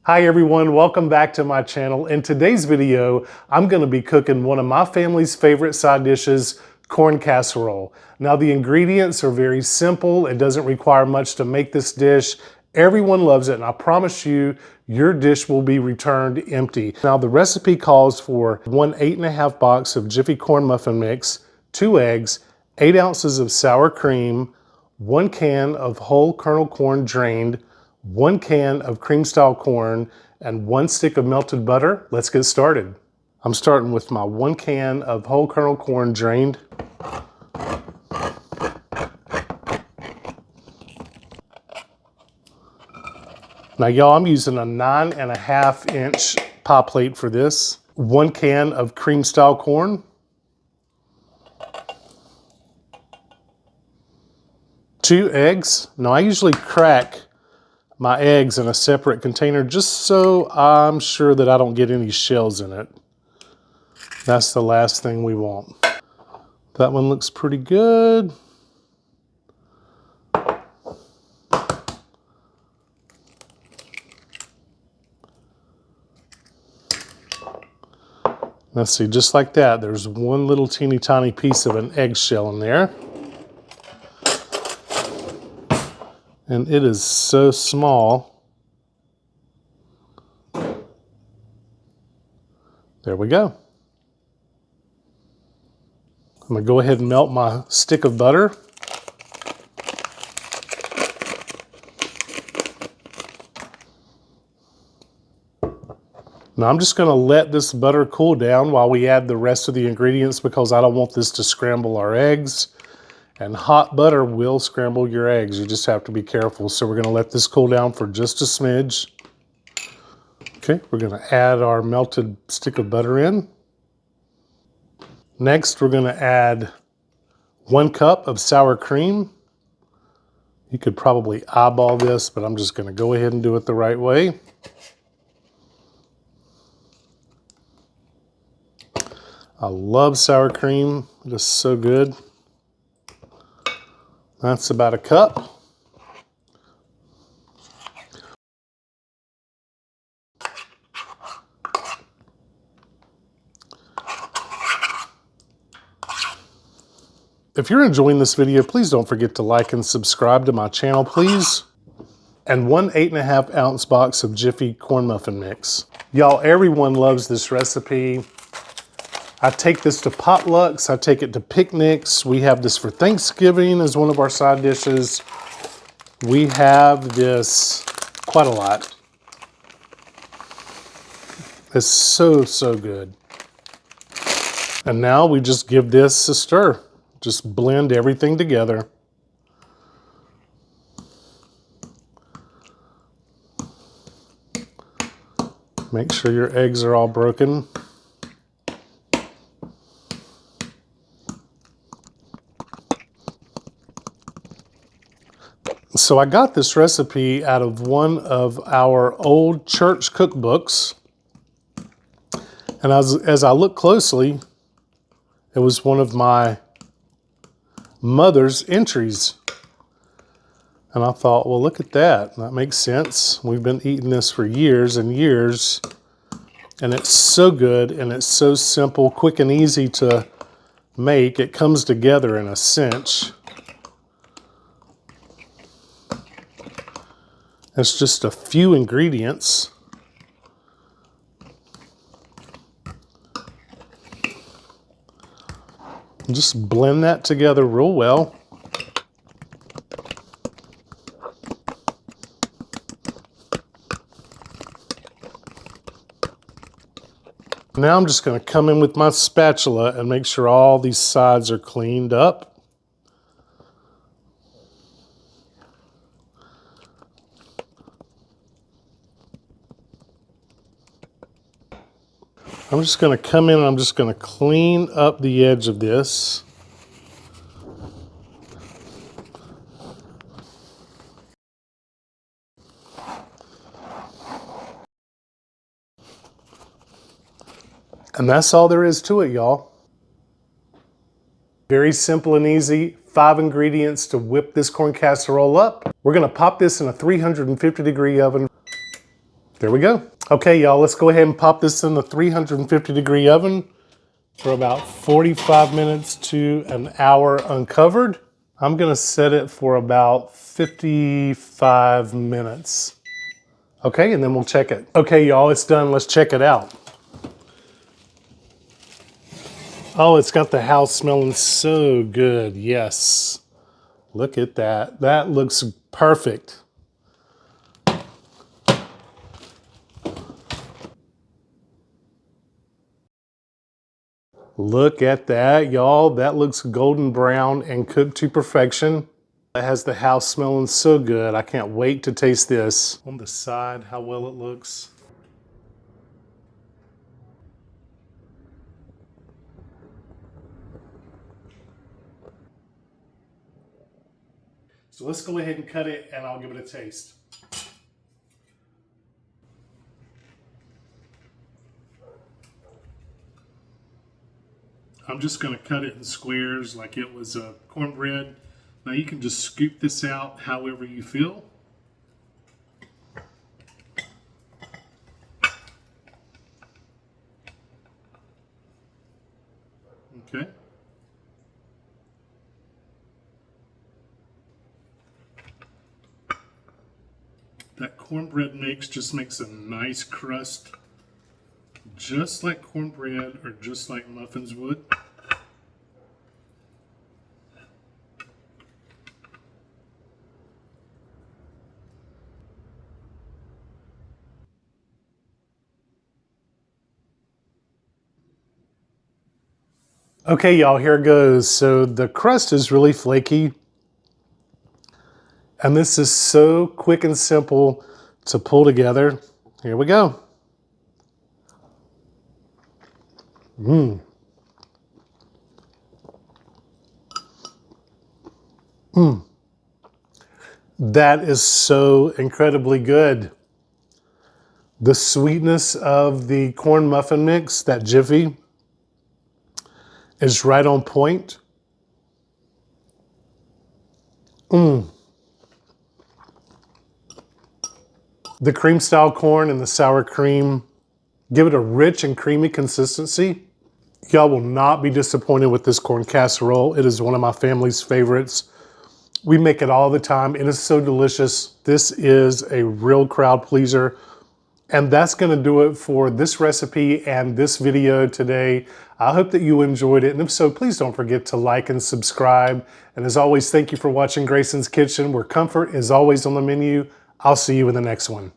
Hi everyone, welcome back to my channel. In today's video, I'm going to be cooking one of my family's favorite side dishes, corn casserole. Now the ingredients are very simple. It doesn't require much to make this dish. Everyone loves it, and I promise you, your dish will be returned empty. Now the recipe calls for 1 8.5 box of Jiffy corn muffin mix, 2 eggs, 8 ounces of sour cream, 1 can of whole kernel corn drained, 1 can of cream style corn, and 1 stick of melted butter. Let's get started. I'm starting with my 1 can of whole kernel corn drained. Now y'all, I'm using a 9.5 inch pie plate for this. 1 can of cream style corn. 2 eggs. Now I usually crack my eggs in a separate container just so I'm sure that I don't get any shells in it. That's the last thing we want. That one looks pretty good. Let's see, just like that, there's one little teeny tiny piece of an eggshell in there. And it is so small. There we go. I'm gonna go ahead and melt my stick of butter. Now I'm just gonna let this butter cool down while we add the rest of the ingredients because I don't want this to scramble our eggs. And hot butter will scramble your eggs. You just have to be careful. So we're gonna let this cool down for just a smidge. Okay, we're gonna add our melted stick of butter in. Next, we're gonna add 1 cup of sour cream. You could probably eyeball this, but I'm just gonna go ahead and do it the right way. I love sour cream, it is so good. That's about a cup. If you're enjoying this video, please don't forget to like and subscribe to my channel, please. And 1 8.5 ounce box of Jiffy corn muffin mix. Y'all, everyone loves this recipe. I take this to potlucks, I take it to picnics. We have this for Thanksgiving as one of our side dishes. We have this quite a lot. It's so, so good. And now we just give this a stir. Just blend everything together. Make sure your eggs are all broken. So I got this recipe out of one of our old church cookbooks. And as I look closely, it was one of my mother's entries. And I thought, well, look at that. That makes sense. We've been eating this for years and years. And it's so good and it's so simple, quick and easy to make. It comes together in a cinch. It's just a few ingredients. Just blend that together real well. Now I'm just going to come in with my spatula and make sure all these sides are cleaned up. I'm just going to come in and I'm just going to clean up the edge of this. And that's all there is to it, y'all. Very simple and easy. 5 ingredients to whip this corn casserole up. We're gonna pop this in a 350-degree oven There we go. Okay, y'all, let's go ahead and pop this in the 350-degree oven for about 45 minutes to an hour uncovered. I'm gonna set it for about 55 minutes. Okay, and then we'll check it. Okay, y'all, it's done. Let's check it out. Oh, it's got the house smelling so good. Yes. Look at that. That looks perfect. Look at that, y'all. That looks golden brown and cooked to perfection. It has the house smelling so good. I can't wait to taste this. On the side, how well it looks. So let's go ahead and cut it and I'll give it a taste. I'm just going to cut it in squares like it was cornbread. Now you can just scoop this out however you feel. Okay. That cornbread mix just makes a nice crust, just like cornbread or just like muffins would. Okay, y'all, here it goes. So the crust is really flaky. And this is so quick and simple to pull together. Here we go. That is so incredibly good. The sweetness of the corn muffin mix, that jiffy, is right on point. The cream style corn and the sour cream give it a rich and creamy consistency. Y'all will not be disappointed with this corn casserole. It is one of my family's favorites. We make it all the time. It is so delicious. This is a real crowd pleaser. And that's going to do it for this recipe and this video today. I hope that you enjoyed it. And if so, please don't forget to like and subscribe. And as always, thank you for watching Grayson's Kitchen, where comfort is always on the menu. I'll see you in the next one.